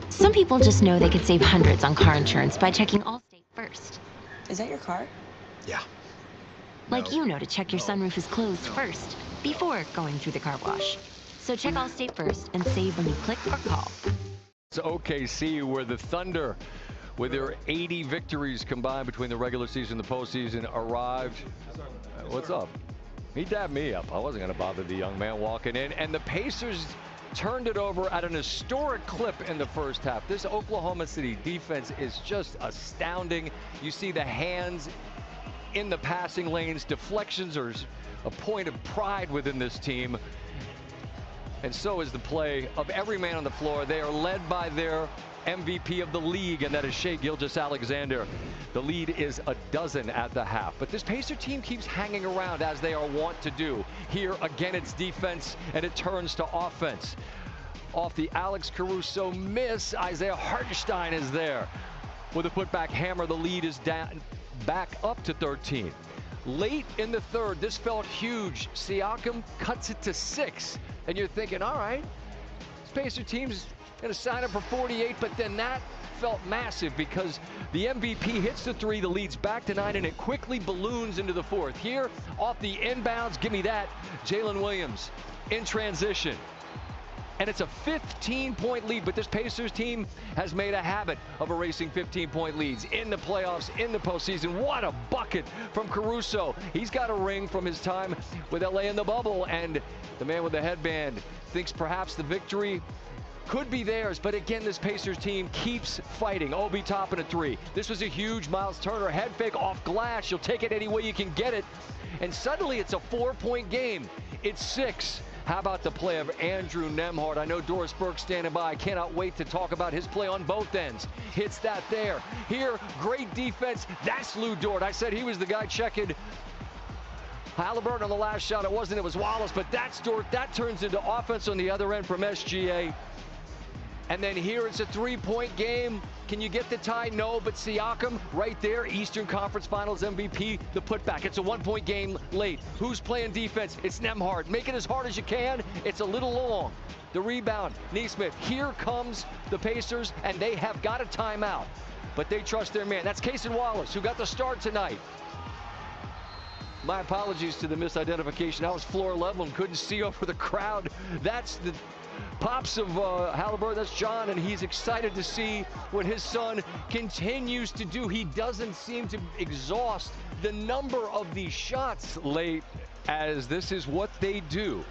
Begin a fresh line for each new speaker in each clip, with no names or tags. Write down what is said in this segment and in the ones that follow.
Some people just know they could save hundreds on car insurance by checking Allstate first.
Is that your car?
Yeah.
Like you know to check your sunroof is closed first, before going through the car wash. So check Allstate first and save when you click or call.
It's OKC, where the Thunder, with their 80 victories combined between the regular season and the postseason, arrived. What's up? He dabbed me up. I wasn't going to bother the young man walking in. And the Pacers turned it over at an historic clip in the first half. This Oklahoma City defense is just astounding. You see the hands in the passing lanes. Deflections are a point of pride within this team. And so is the play of every man on the floor. They are led by their MVP of the league, and that is Shai Gilgeous-Alexander. The lead is 12 at the half. But this Pacer team keeps hanging around, as they are wont to do. Here, again, it's defense, and it turns to offense. Off the Alex Caruso miss, Isaiah Hartenstein is there. With a putback hammer, the lead is down, back up to 13. Late in the third, this felt huge. Siakam cuts it to 6. And you're thinking, all right, this Pacer team's going to sign up for 48, but then that felt massive because the MVP hits the 3, the lead's back to 9, and it quickly balloons into the fourth. Here, off the inbounds, give me that, Jalen Williams in transition. And it's a 15-point lead, but this Pacers team has made a habit of erasing 15-point leads in the playoffs, in the postseason. What a bucket from Caruso. He's got a ring from his time with LA in the bubble, and the man with the headband thinks perhaps the victory could be theirs, but again, this Pacers team keeps fighting. Obi Toppin a 3. This was a huge Miles Turner head fake off glass. You'll take it any way you can get it. And suddenly it's a 4-point game. It's 6. How about the play of Andrew Nembhard? I know Doris Burke standing by. I cannot wait to talk about his play on both ends. Hits that there. Here, great defense. That's Lou Dort. I said he was the guy checking Halliburton on the last shot. It wasn't, it was Wallace, but that's Dort. That turns into offense on the other end from SGA. And then here it's a 3-point game. Can you get the tie? No, but Siakam right there, Eastern Conference Finals MVP, the putback. It's a 1-point game late. Who's playing defense? It's Nembhard. Make it as hard as you can. It's a little long. The rebound, Nesmith. Here comes the Pacers, and they have got a timeout. But they trust their man. That's Cason Wallace, who got the start tonight. My apologies to the misidentification. I was floor level and couldn't see over the crowd. That's the pops of Halliburton. That's John, and he's excited to see what his son continues to do. He doesn't seem to exhaust the number of these shots late, as this is what they do.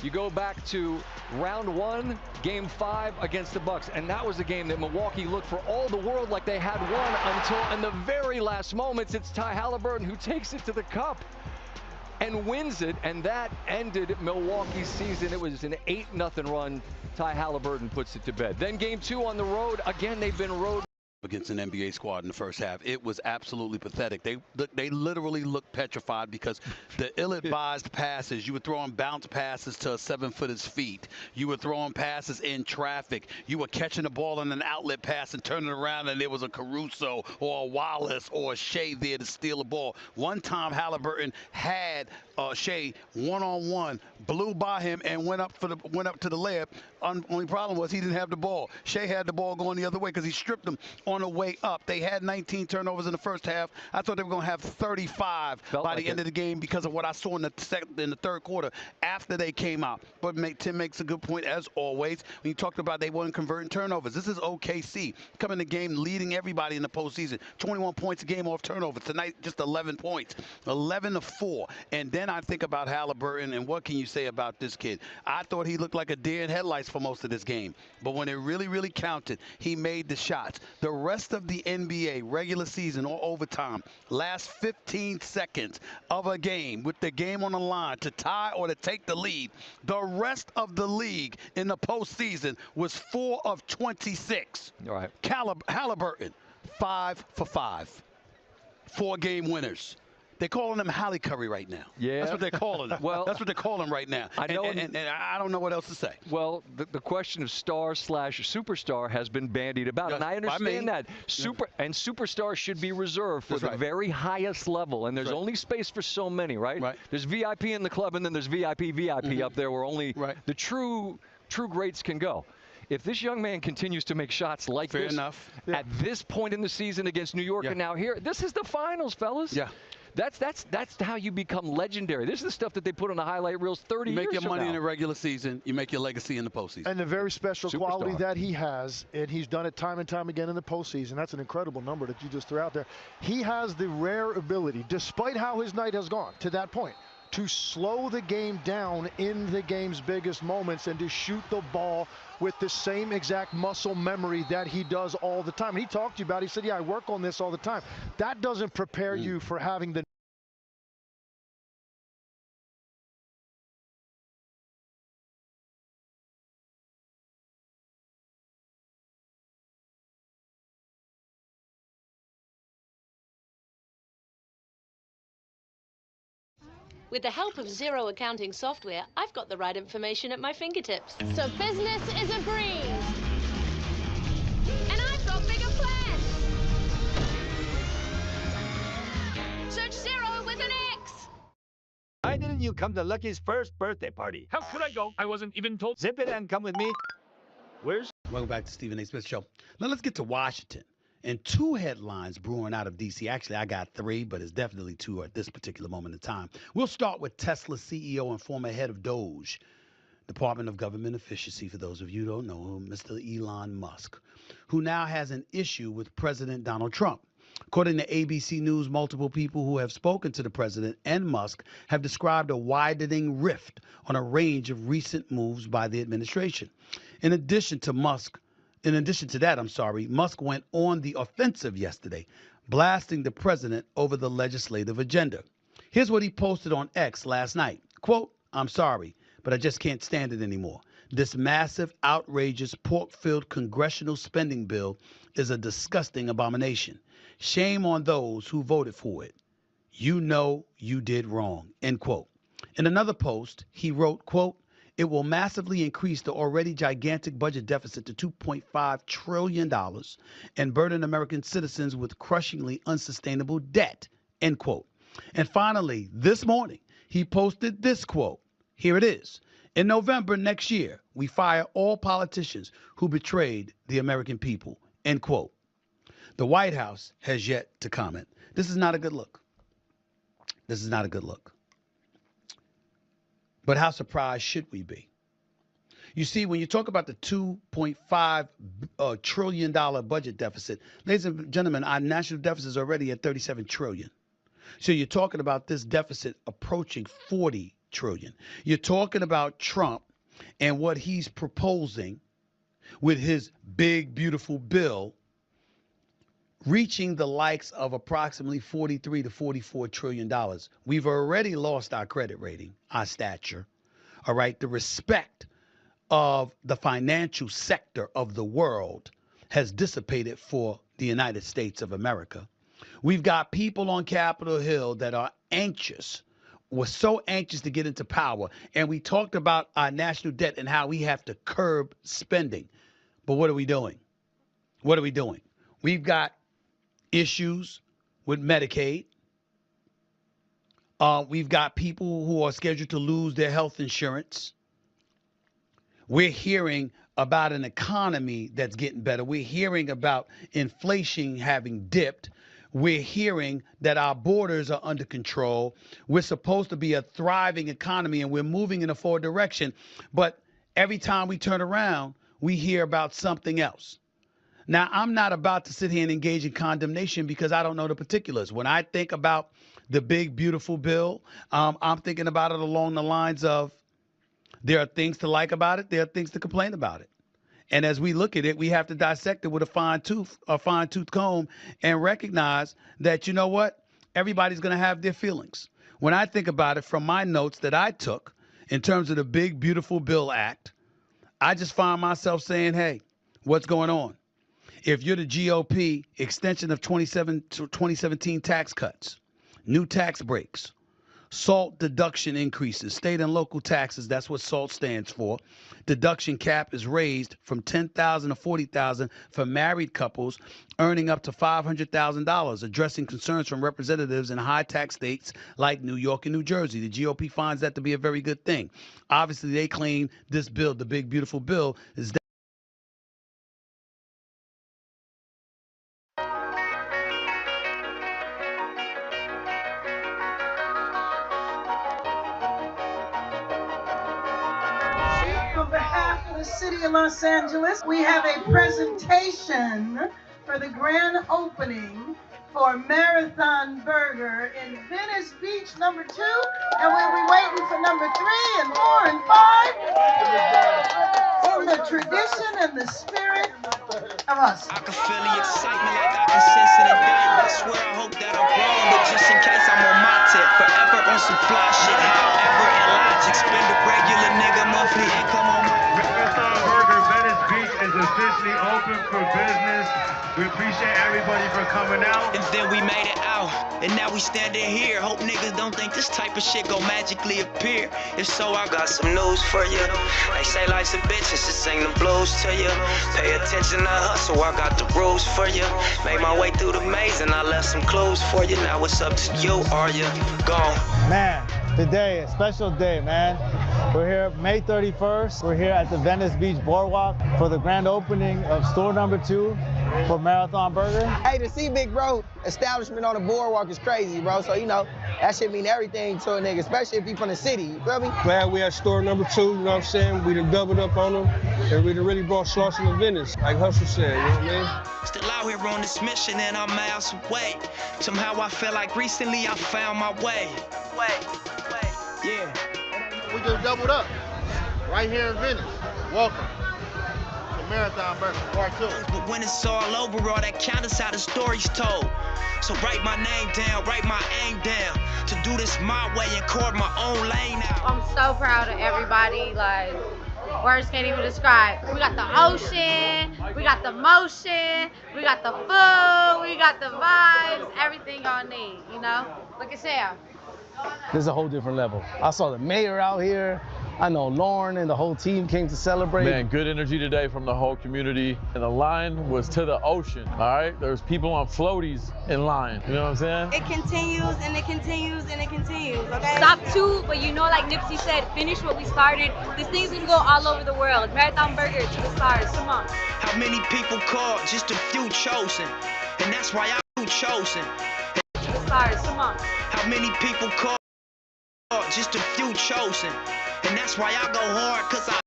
You go back to round 1, game 5 against the Bucks, and that was a game that Milwaukee looked for all the world like they had won until in the very last moments it's Ty Halliburton who takes it to the cup and wins it, and that ended Milwaukee's season. It was an 8-0 run. Ty Halliburton puts it to bed. Then game 2 on the road. Again, they've been road
against an NBA squad in the first half. It was absolutely pathetic. They literally looked petrified because the ill-advised passes, you were throwing bounce passes to a 7-footer's feet. You were throwing passes in traffic. You were catching the ball on an outlet pass and turning around, and there was a Caruso or a Wallace or a Shai there to steal the ball. One time Halliburton had Shai one-on-one, blew by him and went up to the layup. Only problem was he didn't have the ball. Shai had the ball going the other way because he stripped him on the way up. They had 19 turnovers in the first half. I thought they were going to have 35 by the end of the game because of what I saw in the third quarter after they came out. But Tim makes a good point, as always, when you talked about they weren't converting turnovers. This is OKC coming in the game leading everybody in the postseason. 21 points a game off turnovers. Tonight, just 11 points. 11-4. And then I think about Halliburton, and what can you say about this kid? I thought he looked like a deer in headlights for most of this game. But when it really, really counted, he made the shots. The rest of the NBA, regular season or overtime, last 15 seconds of a game with the game on the line to tie or to take the lead, the rest of the league in the postseason was 4 of 26.
All right.
Halliburton, 5 for 5. 4-game winners. They're calling him Halle Curry right now.
Yeah.
That's what they're calling him. Well, that's what they're calling him right now.
I know,
and I don't know what else to say.
Well, the question of star/superstar has been bandied about, and I understand that. Superstars should be reserved for the very highest level, and there's only space for so many, right? There's VIP in the club, and then there's VIP up there where only the true greats can go. if this young man continues to make shots like
Fair
this
enough.
at this point in the season against New York and now here, this is the finals, fellas.
Yeah.
That's how you become legendary. This is the stuff that they put on the highlight reels 30 years
You make your money
from
in
now.
the regular season. You make your legacy in the postseason.
And the very special quality
Superstar.
that he has, and he's done it time and time again in the postseason. That's an incredible number that you just threw out there. He has the rare ability, despite how his night has gone to that point, to slow the game down in the game's biggest moments and to shoot the ball with the same exact muscle memory that he does all the time. And he talked to you about it. He said, yeah, I work on this all the time. That doesn't prepare you for having the
With the help of zero accounting software, I've got the right information at my fingertips.
So business is a breeze. And I've got bigger plans. Search zero with an X.
Why didn't you come to Lucky's first birthday party?
How could I go? I wasn't even told.
Zip it and come with me. Where's...
Welcome back to Stephen A. Smith Show. Now let's get to Washington. And two headlines brewing out of D.C. Actually, I got three, but it's definitely two at this particular moment in time. We'll start with Tesla CEO and former head of DOGE, Department of Government Efficiency, for those of you who don't know, Mr. Elon Musk, who now has an issue with President Donald Trump. According to ABC News, multiple people who have spoken to the president and Musk have described a widening rift on a range of recent moves by the administration. In addition to that, Musk went on the offensive yesterday, blasting the president over the legislative agenda. Here's what he posted on X last night. Quote, "I'm sorry, but I just can't stand it anymore. This massive, outrageous, pork-filled congressional spending bill is a disgusting abomination. Shame on those who voted for it. You know you did wrong," end quote. In another post, he wrote, quote, "It will massively increase the already gigantic budget deficit to $2.5 trillion and burden American citizens with crushingly unsustainable debt," end quote. And finally, this morning, he posted this quote. Here it is. "In November next year, we fire all politicians who betrayed the American people," end quote. The White House has yet to comment. This is not a good look. This is not a good look. But how surprised should we be? You see, when you talk about the $2.5 trillion budget deficit, ladies and gentlemen, our national deficit is already at $37 trillion. So you're talking about this deficit approaching $40 trillion. You're talking about Trump and what he's proposing with his big, beautiful bill reaching the likes of approximately $43 to $44 trillion. We've already lost our credit rating, our stature, all right? The respect of the financial sector of the world has dissipated for the United States of America. We've got people on Capitol Hill that are anxious, were so anxious to get into power, and we talked about our national debt and how we have to curb spending. But what are we doing? What are we doing? We've got issues with Medicaid. We've got people who are scheduled to lose their health insurance. We're hearing about an economy that's getting better. We're hearing about inflation having dipped. We're hearing that our borders are under control. We're supposed to be a thriving economy and we're moving in a forward direction. But every time we turn around, we hear about something else. Now, I'm not about to sit here and engage in condemnation because I don't know the particulars. When I think about the big, beautiful bill, I'm thinking about it along the lines of there are things to like about it. There are things to complain about it. And as we look at it, we have to dissect it with a fine-tooth comb and recognize that, you know what? Everybody's going to have their feelings. When I think about it from my notes that I took in terms of the big, beautiful bill act, I just find myself saying, hey, what's going on? If you're the GOP, extension of 2017 tax cuts, new tax breaks, SALT deduction increases, state and local taxes, that's what SALT stands for. Deduction cap is raised from $10,000 to $40,000 for married couples earning up to $500,000, addressing concerns from representatives in high tax states like New York and New Jersey. The GOP finds that to be a very good thing. Obviously, they claim this bill, the big, beautiful bill, is
On behalf of the city of Los Angeles, we have a presentation for the grand opening for Marathon Burger in Venice Beach, number 2, and we'll be waiting for number 3 and 4 and 5 in the tradition and the spirit of us.
I can feel the excitement like I can sense an indictment. I swear I hope that I'm wrong, but just in case I'm on my tip. Forever on some fly shit, however in logic. Spend a regular nigga monthly income on my...
Marathon Burger Venice Beach is officially open for business. We appreciate everybody for coming out.
And then we made it out, and now we standing here. Hope niggas don't think this type of shit gon' magically appear. If so, I got some news for you. They say life's a bitch and just sing the blues to you. Pay attention to hustle, I got the rules for you. Made my way through the maze and I left some clues for you. Now it's up to you, are you gone?
Man, today, a special day, man. We're here May 31st. We're here at the Venice Beach Boardwalk for the grand opening of store number 2 for Marathon Burger.
Hey, to see Big Bro establishment on the boardwalk is crazy, bro. So, you know, that should mean everything to a nigga, especially if he from the city, you feel me?
Glad we at store number 2, you know what I'm saying? We done doubled up on them, and we done really brought Slauson to Venice, like Hustle said, you know what I mean?
Still out here on this mission and I'm miles away. Somehow I feel like recently I found my way. Yeah.
We just doubled up right here in Venice. Welcome to Marathon Burger Part 2.
But when it's all over, all that counts is how the story's told. So write my name down, write my aim down. To do this my way and carve my own lane out.
I'm so proud of everybody, like, words can't even describe. We got the ocean, we got the motion, we got the food, we got the vibes, everything y'all need, you know? Look at Sam.
This is a whole different level. I saw the mayor out here. I know Lauren and the whole team came to celebrate.
Man, good energy today from the whole community. And the line was to the ocean, all right? There's people on floaties in line, you know what I'm saying?
It continues and it continues and it continues, okay?
Stop too, but you know, like Nipsey said, finish what we started. This thing's gonna go all over the world. Marathon Burger to the stars, come on.
How many people called, just a few chosen. And that's why I'm chosen.
To the stars, come on.
How many people called, just a few chosen. And that's why I go hard, cause I...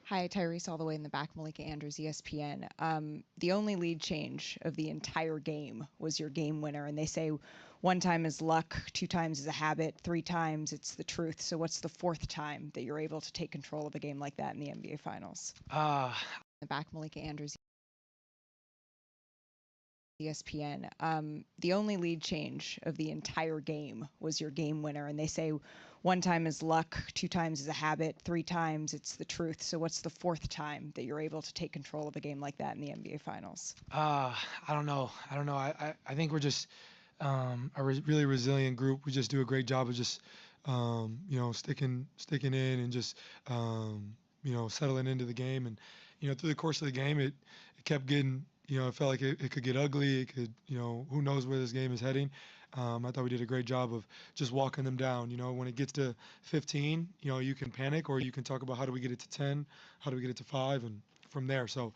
Hi, Tyrese, all the way in the back, Malika Andrews, ESPN. The only lead change of the entire game was your game winner, and they say 1 time is luck, 2 times is a habit, 3 times it's the truth. So what's the 4th time that you're able to take control of a game like that in the NBA Finals? In the back, Malika Andrews, ESPN. The only lead change of the entire game was your game winner, and they say 1 time is luck, 2 times is a habit, 3 times it's the truth. So what's the 4th time that you're able to take control of a game like that in the NBA Finals?
I don't know. I think we're just really resilient group. We just do a great job of just sticking in and just settling into the game. And through the course of the game, it kept getting. It felt like it could get ugly. It could, who knows where this game is heading. I thought we did a great job of just walking them down. When it gets to 15, you can panic, or you can talk about how do we get it to 10, how do we get it to 5, and from there. So,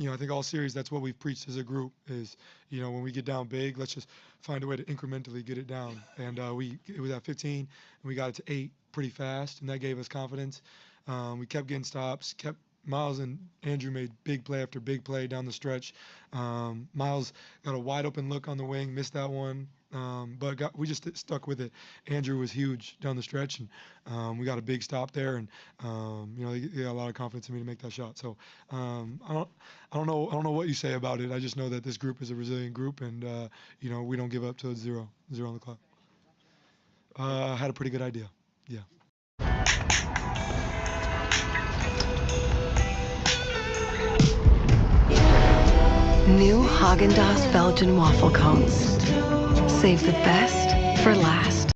I think all series, that's what we've preached as a group is, when we get down big, let's just find a way to incrementally get it down. And it was at 15, and we got it to 8 pretty fast, and that gave us confidence. We kept getting stops, Miles and Andrew made big play after big play down the stretch. Miles got a wide open look on the wing, missed that one, but we just stuck with it. Andrew was huge down the stretch, and we got a big stop there, and they got a lot of confidence in me to make that shot. So I don't know what you say about it. I just know that this group is a resilient group, and we don't give up till it's zero on the clock. I had a pretty good idea. Yeah.
New Haagen-Dazs Belgian waffle cones. Save the best for last.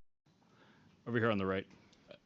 Over here on the right.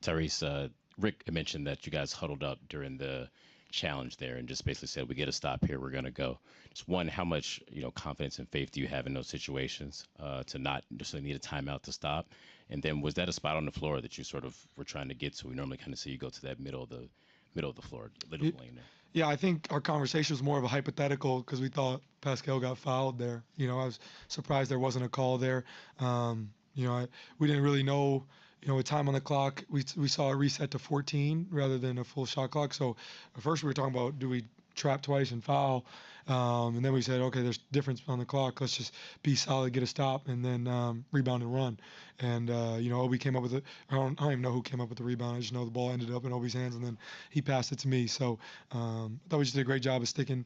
Tyrese, Rick mentioned that you guys huddled up during the challenge there and just basically said, we get a stop here, we're going to go. Just one, how much confidence and faith do you have in those situations to not necessarily need a timeout to stop? And then was that a spot on the floor that you sort of were trying to get to? We normally kind of see you go to that middle of the floor, little lane there.
Yeah, I think our conversation was more of a hypothetical because we thought Pascal got fouled there. You know, I was surprised there wasn't a call there. We didn't really know, with time on the clock, we saw a reset to 14 rather than a full shot clock. So at first we were talking about, do we trap twice and foul? And then we said, okay, there's difference on the clock. Let's just be solid, get a stop, and then rebound and run. And, Obi came up with it. I don't even know who came up with the rebound. I just know the ball ended up in Obi's hands, and then he passed it to me. So I thought we just did a great job of sticking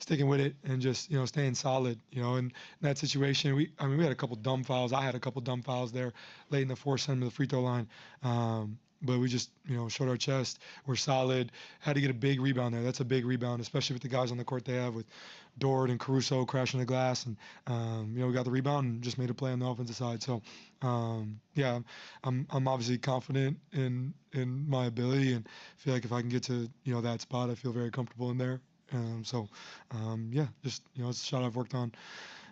with it and just, staying solid. In that situation, we had a couple dumb fouls. I had a couple dumb fouls there late in the fourth, sent them to the free throw line. But we just, showed our chest. We're solid. Had to get a big rebound there. That's a big rebound, especially with the guys on the court they have with Dort and Caruso crashing the glass. And, we got the rebound and just made a play on the offensive side. So, I'm obviously confident in my ability and feel like if I can get to, that spot, I feel very comfortable in there. It's a shot I've worked on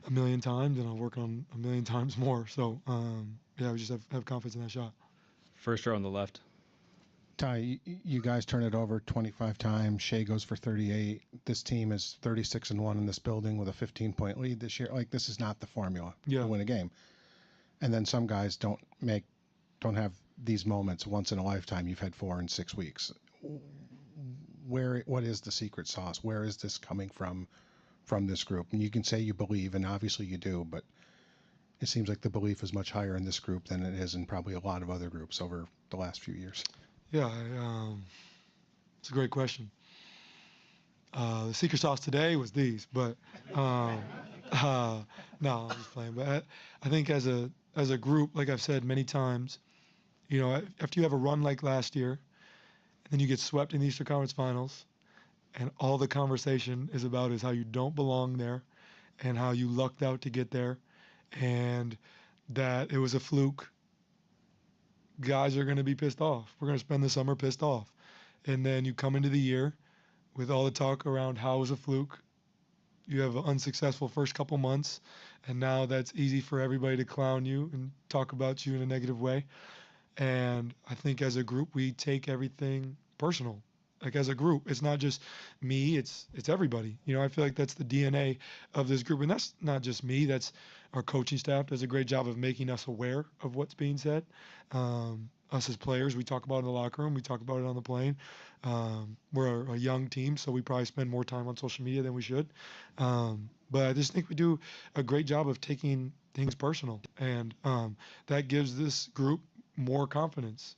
a million times and I'll work on a million times more. So, we just have confidence in that shot.
First row on the left.
Ty, you guys turn it over 25 times. Shea goes for 38. This team is 36-1 in this building with a 15-point lead this year. Like, this is not the formula to win a game. And then some guys don't have these moments once in a lifetime. You've had 4 in 6 weeks. What is the secret sauce? Where is this coming from this group? And you can say you believe, and obviously you do, but it seems like the belief is much higher in this group than it is in probably a lot of other groups over the last few years.
Yeah, it's a great question. The secret sauce today was these, but no, I'm just playing. But I think as a group, like I've said many times, after you have a run like last year, and then you get swept in the Eastern Conference Finals, and all the conversation is about is how you don't belong there, and how you lucked out to get there, and that it was a fluke. Guys are going to be pissed off. We're going to spend the summer pissed off. And then you come into the year with all the talk around how it was a fluke. You have an unsuccessful first couple months, and now that's easy for everybody to clown you and talk about you in a negative way. And I think as a group, we take everything personal. Like as a group, it's not just me, it's everybody. I feel like that's the DNA of this group. And that's not just me, that's our coaching staff does a great job of making us aware of what's being said. Us as players, we talk about it in the locker room, we talk about it on the plane. We're a young team, so we probably spend more time on social media than we should. But I just think we do a great job of taking things personal. And that gives this group more confidence,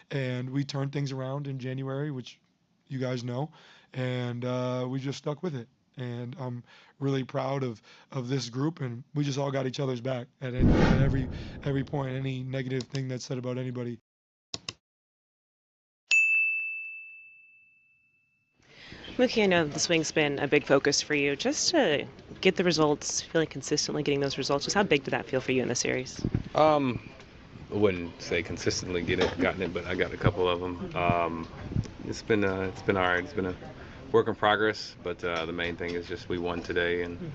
and we turned things around in January, which you guys know, and we just stuck with it. And I'm really proud of this group, and we just all got each other's back at every point, any negative thing that's said about anybody.
Mookie, I know the swing's been a big focus for you. Just to get the results, feeling consistently getting those results, just how big did that feel for you in the series?
I wouldn't say consistently gotten it, but I got a couple of them. It's been all right. It's been a work in progress, but the main thing is just we won today, and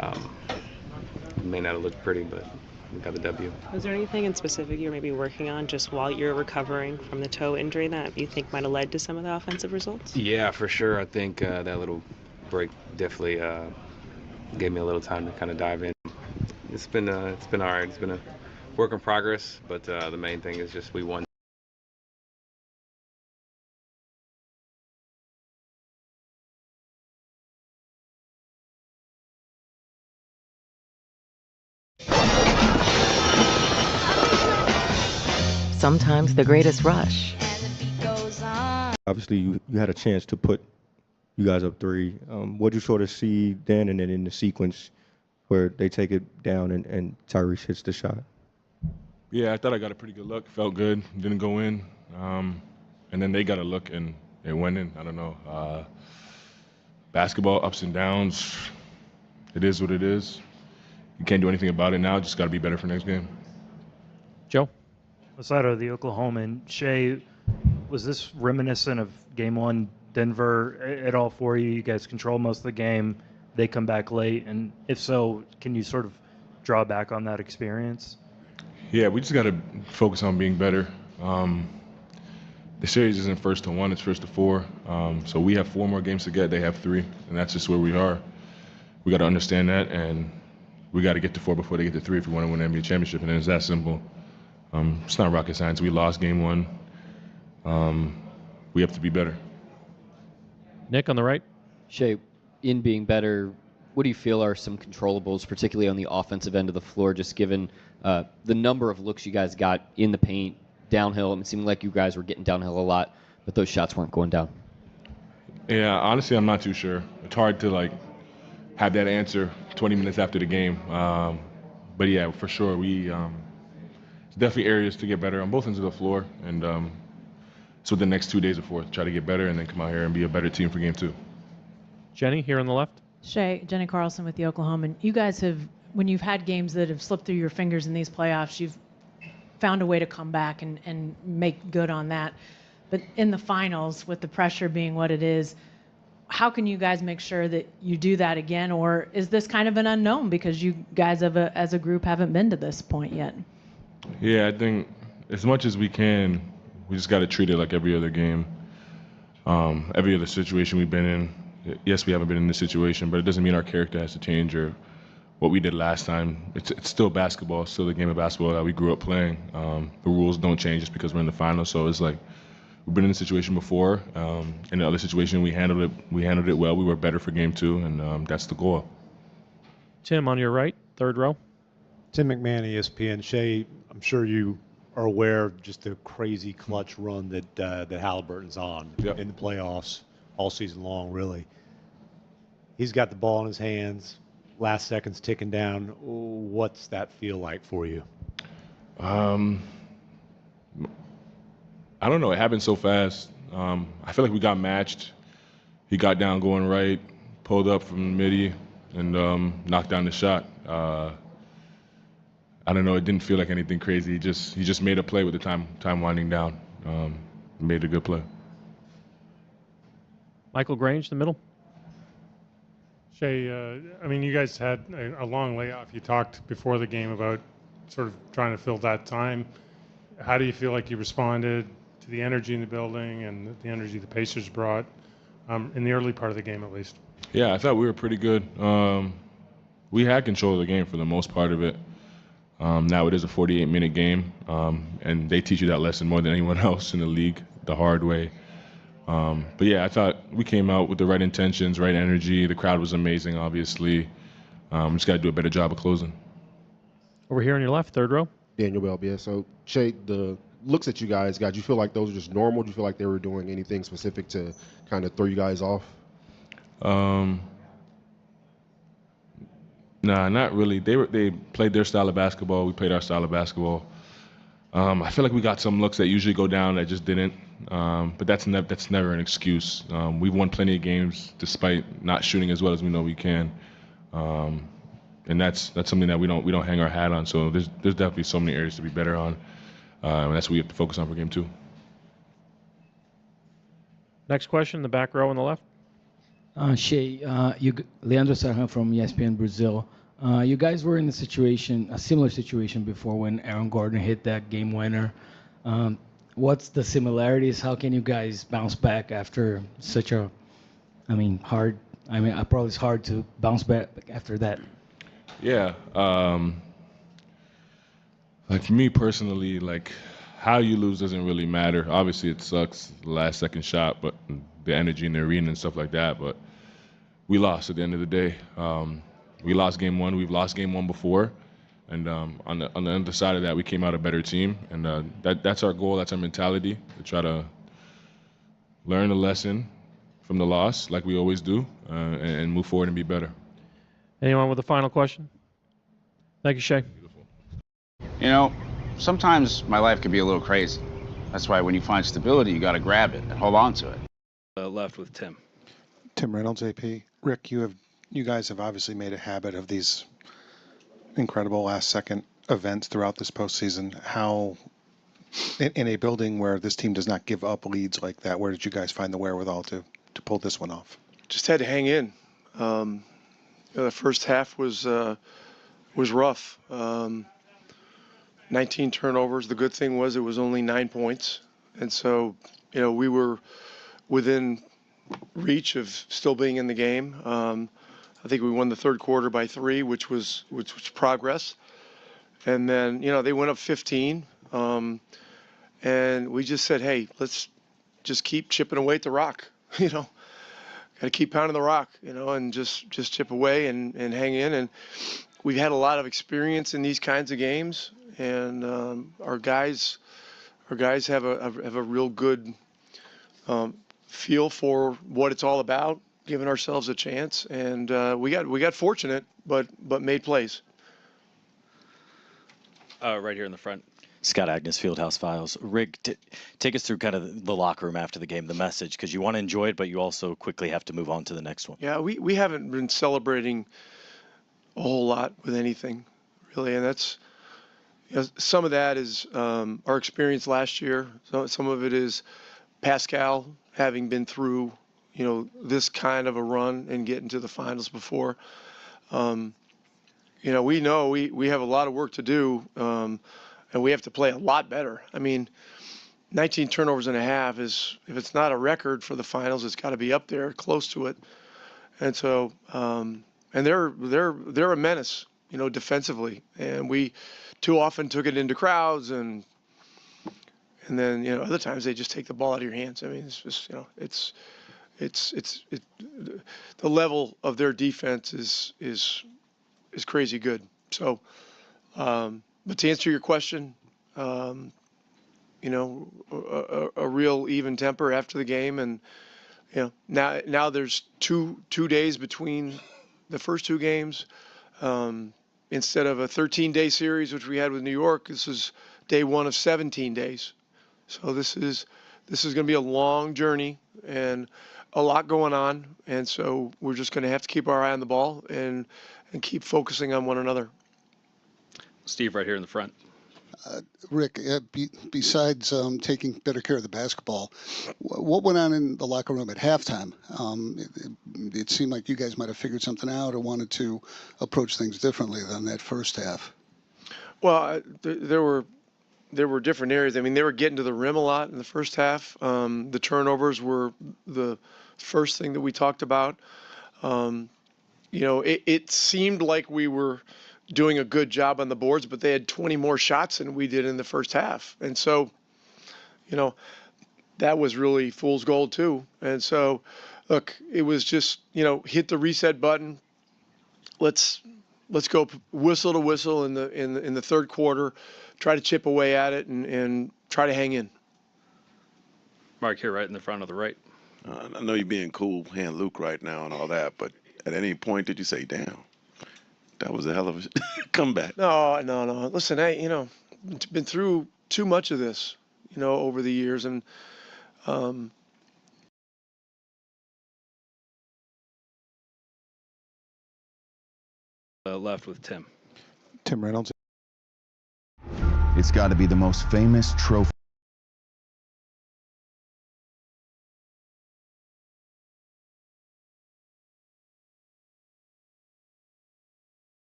it may not have looked pretty, but we got the W.
Was there anything in specific you were maybe working on just while you're recovering from the toe injury that you think might have led to some of the offensive results?
Yeah, for sure. I think that little break definitely gave me a little time to kind of dive in. It's been all right. It's been a work in progress, but the main thing is just we won.
Sometimes the greatest rush.
Obviously, you had a chance to put you guys up 3. What did you sort of see then and then in the sequence where they take it down and Tyrese hits the shot?
Yeah, I thought I got a pretty good look. Felt good. Didn't go in. And then they got a look and it went in. I don't know. Basketball, ups and downs. It is what it is. You can't do anything about it now. Just got to be better for next game.
Joe?
Aside of the Oklahoma, Shea, was this reminiscent of Game 1 Denver at all for you? You guys control most of the game. They come back late. And if so, can you sort of draw back on that experience?
Yeah, we just got to focus on being better. the series isn't 1-1, it's 1-4. So we have 4 more games to get. They have 3, and that's just where we are. We got to understand that, and we got to get to 4 before they get to 3 if we want to win the NBA championship, and it's that simple. It's not rocket science. We lost game 1. We have to be better.
Nick on the right.
Shea, in being better, what do you feel are some controllables, particularly on the offensive end of the floor, just given the number of looks you guys got in the paint, downhill? It seemed like you guys were getting downhill a lot, but those shots weren't going down.
Yeah, honestly, I'm not too sure. It's hard to have that answer 20 minutes after the game. But yeah, for sure, it's definitely areas to get better on both ends of the floor, and so the next 2 days or 4, try to get better and then come out here and be a better team for game 2.
Jenny here on the left.
Shea, Jenny Carlson with the Oklahoman. You guys have, when you've had games that have slipped through your fingers in these playoffs, you've found a way to come back and make good on that. But in the finals, with the pressure being what it is, how can you guys make sure that you do that again? Or is this kind of an unknown because you guys as a group haven't been to this point yet?
Yeah, I think as much as we can, we just got to treat it like every other game, every other situation we've been in. Yes, we haven't been in this situation, but it doesn't mean our character has to change or what we did last time. It's still basketball, it's still the game of basketball that we grew up playing. The rules don't change just because we're in the finals. So it's like we've been in this situation before. In the other situation, we handled it well. We were better for game 2, and that's the goal.
Tim on your right, third row.
Tim McMahon, ESPN. Shea, I'm sure you are aware of just the crazy clutch run that Halliburton's on in the playoffs all season long, really. He's got the ball in his hands, last seconds ticking down. What's that feel like for you?
I don't know. It happened so fast. I feel like we got matched. He got down going right, pulled up from midi, and knocked down the shot. I don't know. It didn't feel like anything crazy. He just made a play with the time winding down. Made a good play.
Michael Grange, the middle.
Shea, you guys had a long layoff. You talked before the game about sort of trying to fill that time. How do you feel like you responded to the energy in the building and the energy the Pacers brought in the early part of the game, at least?
Yeah, I thought we were pretty good. We had control of the game for the most part of it. Now it is a 48-minute game, and they teach you that lesson more than anyone else in the league, the hard way. But yeah, I thought we came out with the right intentions, right energy. The crowd was amazing, obviously. Just got to do a better job of closing.
Over here on your left, third row.
Daniel Belbia. So, Shea, the looks that you guys got, do you feel like those are just normal? Do you feel like they were doing anything specific to kind of throw you guys off?
Nah, not really. They played their style of basketball. We played our style of basketball. I feel like we got some looks that usually go down that just didn't. But that's never an excuse. We've won plenty of games despite not shooting as well as we know we can. And that's something that we don't hang our hat on. So there's definitely so many areas to be better on. And that's what we have to focus on for game 2.
Next question, the back row on the left.
Shea, Leandro Sarhan from ESPN Brazil. You guys were in a similar situation before when Aaron Gordon hit that game winner. What's the similarities? How can you guys bounce back after such a, hard? Probably it's hard to bounce back after that.
Yeah. Like for me personally, like how you lose doesn't really matter. Obviously, it sucks the last second shot, but the energy in the arena and stuff like that. But we lost at the end of the day. We lost game 1. We've lost game 1 before, and on the other side of that, we came out a better team, and that's our goal. That's our mentality, to try to learn a lesson from the loss, like we always do, and move forward and be better.
Anyone with a final question? Thank you, Shea.
Sometimes my life can be a little crazy. That's why when you find stability, you got to grab it and hold on to it.
Left with Tim.
Tim Reynolds, AP. Rick, you guys have obviously made a habit of these incredible last-second events throughout this postseason. How, in a building where this team does not give up leads like that, where did you guys find the wherewithal to pull this one off?
Just had to hang in. The first half was rough. 19 turnovers. The good thing was it was only 9 points. And so, we were within reach of still being in the game. I think we won the third quarter by 3, which was progress. And then, they went up 15. And we just said, hey, let's just keep chipping away at the rock. Got to keep pounding the rock, and just chip away and hang in. And we've had a lot of experience in these kinds of games, and our guys have a real good feel for what it's all about, giving ourselves a chance. And we got fortunate, but made plays.
Right here in the front. Scott Agnes, Fieldhouse Files. Rick, take us through kind of the locker room after the game, the message, because you want to enjoy it, but you also quickly have to move on to the next one.
Yeah, we haven't been celebrating a whole lot with anything, really, and that's some of that is our experience last year. So some of it is Pascal having been through this kind of a run and getting to the finals before. We know we have a lot of work to do. And we have to play a lot better. I mean, 19 turnovers and a half is, if it's not a record for the finals, it's got to be up there, close to it. And so, and they're a menace, defensively. And we too often took it into crowds, and then other times they just take the ball out of your hands. I mean, it's just the level of their defense is crazy good. So. But to answer your question, a real even temper after the game, and now there's two days between the first 2 games. Instead of a 13-day series, which we had with New York, this is day 1 of 17 days. So this is going to be a long journey and a lot going on, and so we're just going to have to keep our eye on the ball and keep focusing on one another.
Steve, right here in the front.
Rick, besides taking better care of the basketball, what went on in the locker room at halftime? It seemed like you guys might have figured something out or wanted to approach things differently than that first half.
Well, there were different areas. I mean, they were getting to the rim a lot in the first half. The turnovers were the first thing that we talked about. It seemed like we were doing a good job on the boards, but they had 20 more shots than we did in the first half. And so, that was really fool's gold too. And so, look, it was just, hit the reset button. Let's go whistle to whistle in the third quarter, try to chip away at it and try to hang in.
Mark here right in the front of the right.
I know you're being cool, hand Luke right now and all that, but at any point did you say, damn, that was a hell of a comeback?
No. Listen, been through too much of this, over the years, and
left with Tim.
Tim Reynolds.
It's got to be the most famous trophy.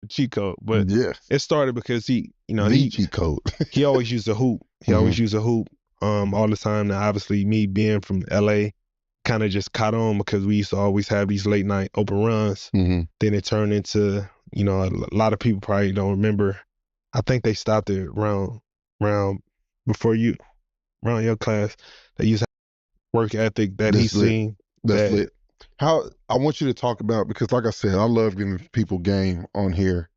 Cheat code, but
yeah,
it started because he
cheat code.
He always used a hoop. He always used a hoop all the time. Now, obviously, me being from LA, kind of just caught on because we used to always have these late night open runs. Then it turned into, a lot of people probably don't remember. I think they stopped it around before around your class. They used to have work ethic that he's seen.
That's lit. How I want you to talk about, because like I said, I love giving people game on here.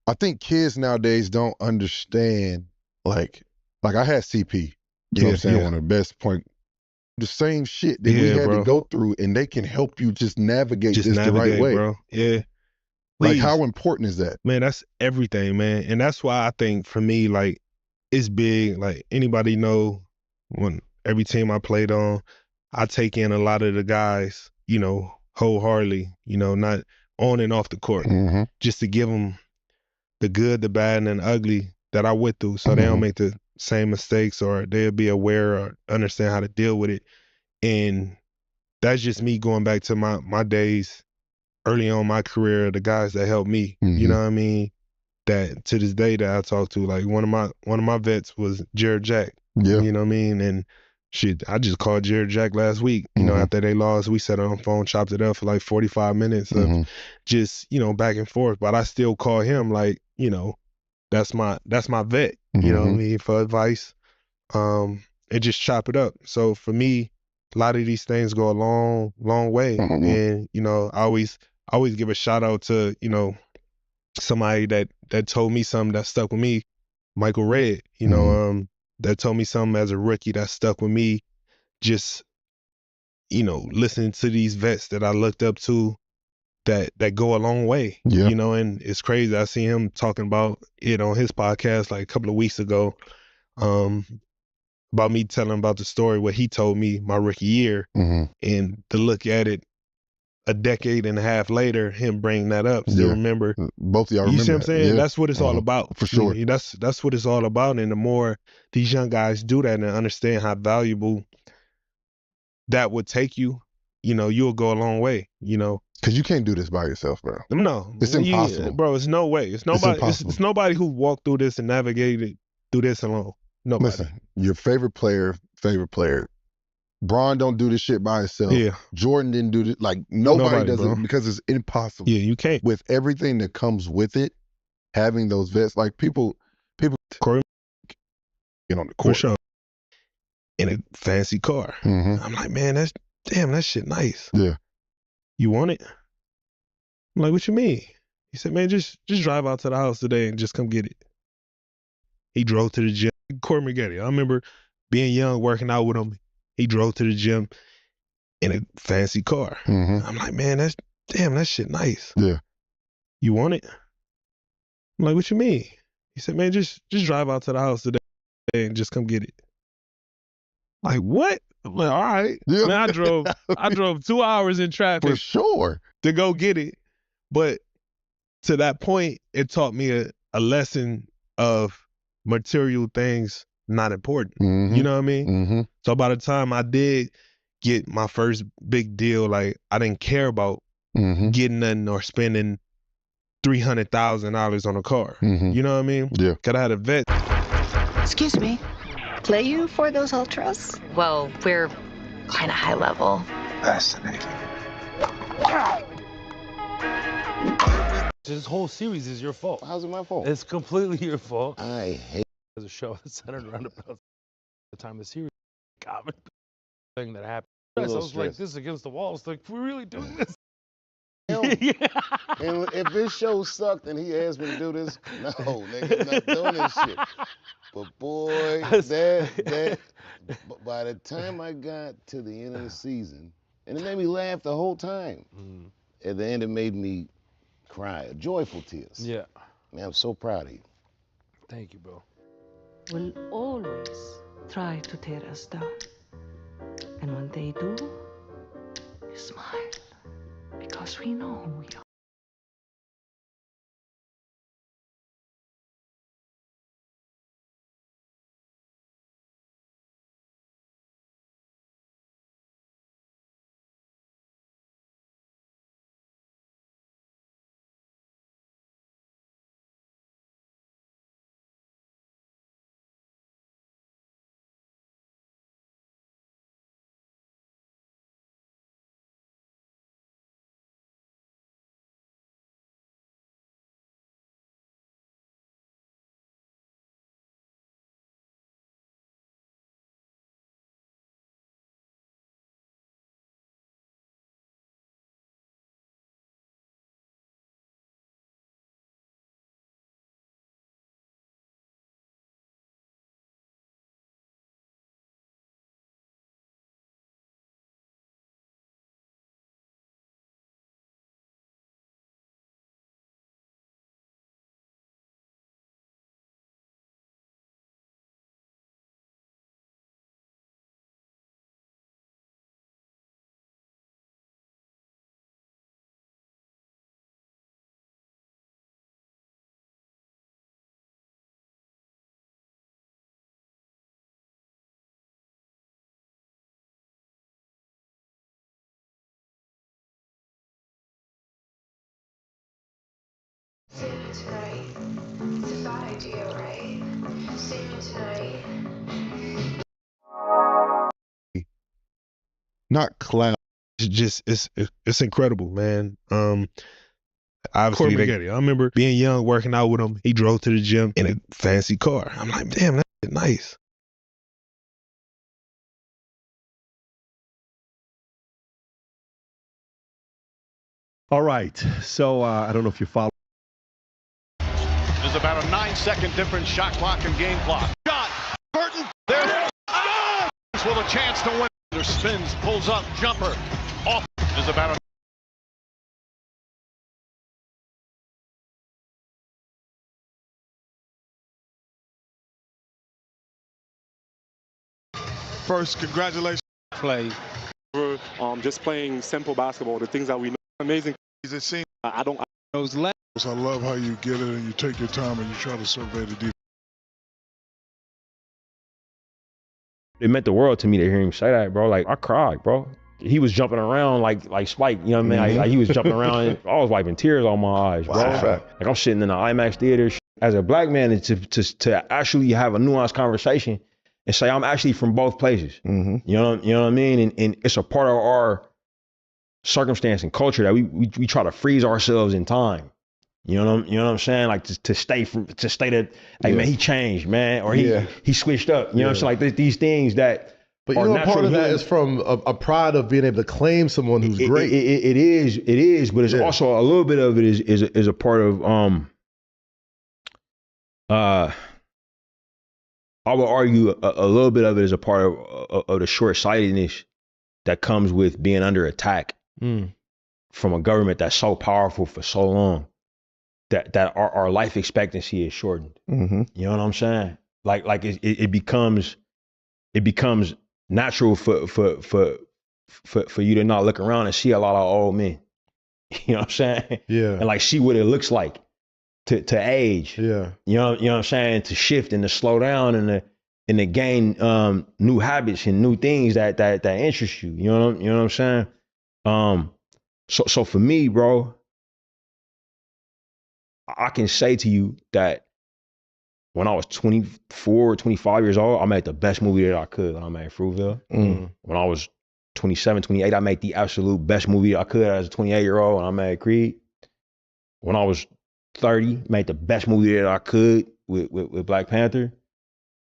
I think kids nowadays don't understand, like I had CP, you know what I'm saying, one of the best point, the same shit that we had to go through, and they can help you just navigate the right way.
Bro. Yeah.
Like, how important is that?
Man, that's everything, man. And that's why I think for me, like, it's big. Like, anybody know
when every team I played on, I take in a lot of the guys, wholeheartedly, not on and off the court, just to give them the good, the bad, and the ugly that I went through, so they don't make the same mistakes, or they'll be aware or understand how to deal with it. And that's just me going back to my days early on in my career, the guys that helped me. You know what I mean? That to this day that I talk to, like one of my vets was Jared Jack. Yeah. You know what I mean? And shit, I just called Jared Jack last week. After they lost, we sat on the phone, chopped it up for like 45 minutes of just, back and forth. But I still call him like, that's my vet, you know what I mean, for advice. And just chop it up. So for me, a lot of these things go a long, long way. And, I always give a shout out to, somebody that told me something that stuck with me, Michael Redd, that told me something as a rookie that stuck with me. Just, listening to these vets that I looked up to that go a long way. Yeah. And it's crazy. I see him talking about it on his podcast like a couple of weeks ago, about me telling about the story what he told me my rookie year, and to look at it a decade and a half later, him bringing that up, still remember. Both of y'all You remember see what I'm that. saying? Yeah. That's what it's all about. For sure. That's what it's all about. And the more these young guys do that and understand how valuable that would take you, you'll go a long way, Because you can't do this by yourself, bro. No. It's impossible. Bro, it's no way. It's nobody. It's nobody who walked through this and navigated through this alone. Nobody. Listen, your favorite player. Bron don't do this shit by himself. Yeah. Jordan didn't do this. Like, nobody does bro. it because it's impossible. Yeah, you can't. With everything that comes with it, having those vets, like people Corey, get on the court. For sure. In a fancy car. I'm like, man, that shit nice. Yeah. You want it? I'm like, what you mean? He said, man, just drive out to the house today and just come get it. He drove to the gym. Corey McGetty. I remember being young, working out with him. He drove to the gym in a fancy car. I'm like, man, that shit nice. Yeah. You want it? I'm like, what you mean? He said, man, just drive out to the house today and just come get it. Like, what? I'm like, all right. Yeah. Man, I drove 2 hours in traffic For sure. to go get it. But to that point, it taught me a lesson of material things not important. You know what I mean? So by the time I did get my first big deal, like, I didn't care about getting nothing or spending $300,000 on a car. You know what I mean? Yeah. Cause I had a vet.
Excuse me. Play you for those ultras?
Well, we're kind of high level.
Fascinating.
This whole series is your fault.
How's it my fault?
It's completely your fault.
I hate
There's a show that's centered around about the time of the series. Comic thing that happened.
A
I
little
was like
stress.
this against the wall. It's like, we're really doing this.
And if this show sucked and he asked me to do this, no, nigga, I'm not doing this shit. But boy, by the time I got to the end of the season, and it made me laugh the whole time. At the end, it made me cry, joyful tears.
Yeah.
Man, I'm so proud of you.
Thank you, bro.
Will always try to tear us down. And when they do, we smile because we know who we are.
Saving tonight. It's a bad idea, right? Saving tonight.
Not cloud. It's just it's incredible, man. Obviously, I remember being young, working out with him. He drove to the gym in a fancy car. I'm like, damn, that's nice.
All right, so I don't know if you follow.
There's about a 9-second difference, shot clock and game clock. Shot, Burton, there's with a chance to win. There spins, pulls up, jumper, off. There's about a
First, congratulations.
Play. We're just playing simple basketball, the things that we know. Amazing.
It seems
I don't.
Those levels. I love how you get it and you take your time and you try to survey the defense.
It meant the world to me to hear him say that, bro. Like, I cried, bro. He was jumping around like Spike, you know what I mean? Like he was jumping around. I was wiping tears on my eyes, bro.
Wow.
Like I'm sitting in the IMAX theater. As a black man, to actually have a nuanced conversation and say I'm actually from both places. You know what I mean? And it's a part of our circumstance and culture that we try to freeze ourselves in time. You know what I'm saying? Like to stay that, hey man, he changed, man, or he switched up. You know what I'm saying? Like these things that.
But you know, part of that is from a pride of being able to claim someone who's great.
It is, but it's also a little bit of it is a part of I would argue a little bit of it is a part of the short-sightedness that comes with being under attack from a government that's so powerful for so long that our life expectancy is shortened. You know what I'm saying? Like it becomes natural for you to not look around and see a lot of old men. You know what I'm saying?
Yeah.
And like see what it looks like to age.
Yeah.
You know what I'm saying? To shift and to slow down and to gain new habits and new things that interest you. You know what I'm saying? So for me, bro, I can say to you that when I was 24 or 25 years old, I made the best movie that I could when I made Fruitville. When I was 27, 28, I made the absolute best movie I could as a 28-year-old when I made Creed. When I was 30, made the best movie that I could with Black Panther.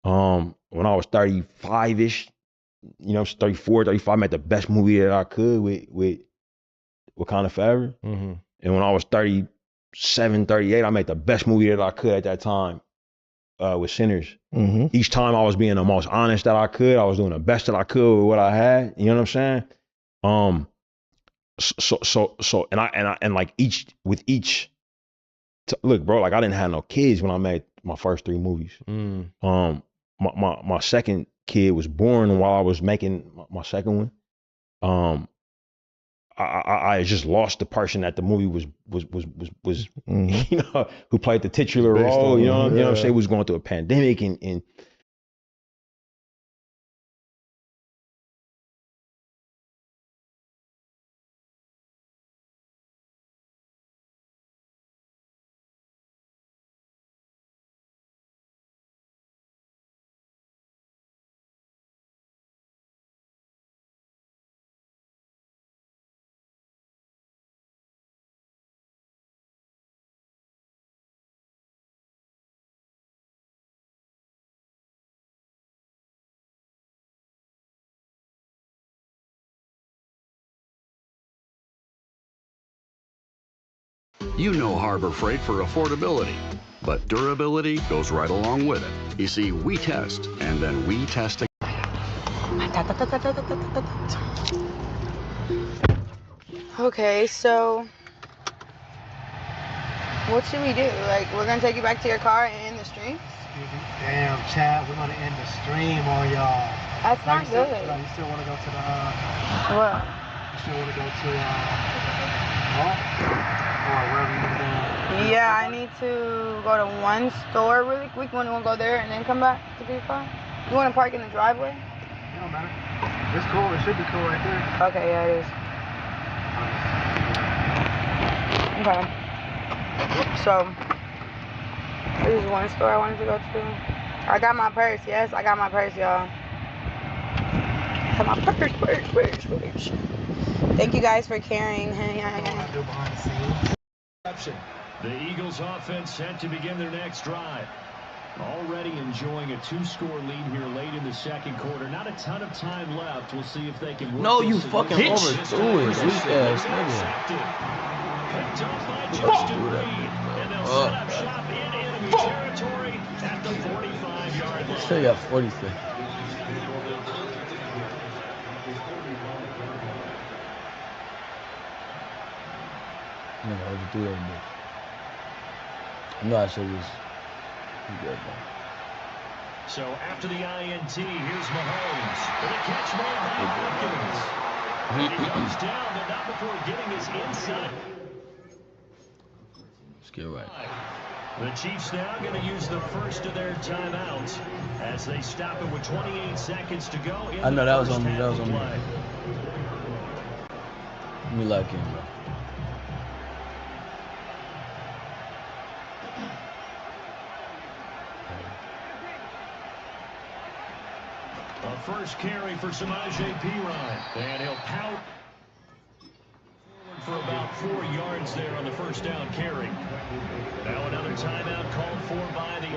When I was 35-ish, 34, 35, made the best movie that I could with Wakanda Forever. And when I was 37, 38, I made the best movie that I could at that time. With Sinners. Each time I was being the most honest that I could. I was doing the best that I could with what I had. You know what I'm saying? So and like each look, bro, like I didn't have no kids when I made my first 3 movies. My second kid was born while I was making my second one. I just lost the person that the movie was you know, who played the titular role, you know what I'm saying, was going through a pandemic and
You know Harbor Freight for affordability, but durability goes right along with it. You see, we test, and then we test again.
Okay, so what should we do? Like, we're gonna take you back to your car and end the stream?
Damn, Chad, we're gonna end the stream on y'all.
That's not good.
You still wanna go to the,
what?
You still wanna go to, or wherever you wanna go?
Yeah, I need to go to one store really quick. You wanna go there and then come back to the car? You wanna park in the driveway?
It don't matter. It's cool, it should be cool right there.
Okay, yeah, it is. Okay. So, this is one store I wanted to go to. I got my purse. Yes, I got my purse, y'all. I got my purse. Thank you guys for caring.
The Eagles offense set to begin their next drive. Already enjoying a 2-score lead here late in the second quarter. Not a ton of time left. We'll see if they can work.
No, you fucking overthrew it, weak ass nigga.
Picked off by Justin Reed. And they'll set up shop in enemy territory at the 45-yard line.
Still got 46. Nigga overthrew that bitch. I know I should just. Good,
so after the INT, here's Mahomes. And a catch made by Hopkins. And he goes down, but not before getting his inside.
Let's get right.
The Chiefs now going to use the first of their timeouts as they stop it with 28 seconds to go.
I know that was on me. That was on me. Let me lock in, bro.
A first carry for Samaje Perine, and he'll pout for about 4 yards there on the first down carry. Now another timeout called for by the